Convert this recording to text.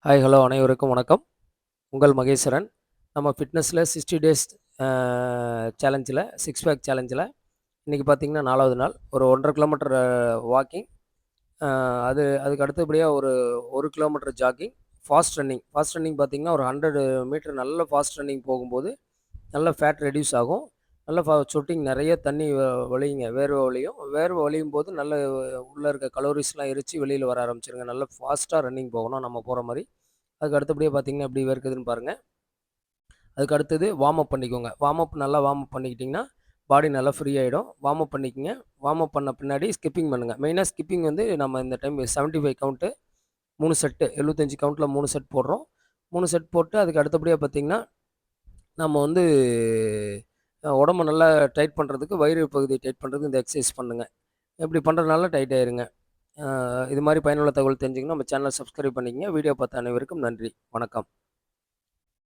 Hi hello அனைவருக்கும் வணக்கம். உங்கள் மகேஸ்வரன். நம்ம ஃபிட்னஸில் 60 டேஸ் சேலஞ்சில் சிக்ஸ் பேக் சேலஞ்சில் இன்றைக்கி பார்த்திங்கன்னா 4வது நாள். ஒரு 1.5 கிலோமீட்டர் வாக்கிங், அதுக்கு அடுத்தபடியாக ஒரு கிலோமீட்டர் ஜாக்கிங், ஃபாஸ்ட் ரன்னிங் பார்த்திங்கன்னா ஒரு 100 மீட்டர் நல்ல ஃபாஸ்ட் ரன்னிங் போகும்போது நல்ல ஃபேட் ரெடியூஸ் ஆகும். நல்ல சொட்டிங் நிறைய தண்ணி வழியுங்க, வேர்வை வழியும் போது நல்ல உள்ளே இருக்க கலோரிஸ்லாம் எரித்து வெளியில் வர ஆரம்பிச்சிருங்க. நல்ல ஃபாஸ்ட்டாக ரன்னிங் போகணும் நம்ம போகிற மாதிரி. அதுக்கு அடுத்தபடியே பார்த்திங்கன்னா எப்படி வேர்க்குதுன்னு பாருங்கள். அதுக்கு அடுத்தது வார்ம் அப் பண்ணிக்கோங்க. நல்லா வார்ம் அப் பண்ணிக்கிட்டிங்கன்னா பாடி நல்லா ஃப்ரீ ஆகிடும். வார்ம் அப் பண்ணிக்கோங்க. வார்ம் அப் பண்ண பின்னாடி ஸ்கிப்பிங் பண்ணுங்கள். மெயினாக ஸ்கிப்பிங் வந்து நம்ம இந்த டைம் 75 கவுண்ட்டு 3 செட்டு 75 கவுண்ட்டில் 3 செட் போடுறோம். 3 செட் போட்டு அதுக்கு அடுத்தபடியாக பார்த்திங்கன்னா நம்ம வந்து உடம்ப நல்லா டைட் பண்ணுறதுக்கு, வயிறு பகுதியை டைட் பண்ணுறதுக்கு இந்த எக்ஸசைஸ் பண்ணுங்கள். இப்படி பண்ணுறதுனால டைட் ஆயிருங்க. இது மாதிரி பயனுள்ள தகவல் தெரிஞ்சுக்கணும் நம்ம சேனலை சப்ஸ்கிரைப் பண்ணிக்கங்க. வீடியோ பார்த்த அனைவருக்கும் நன்றி. வணக்கம்.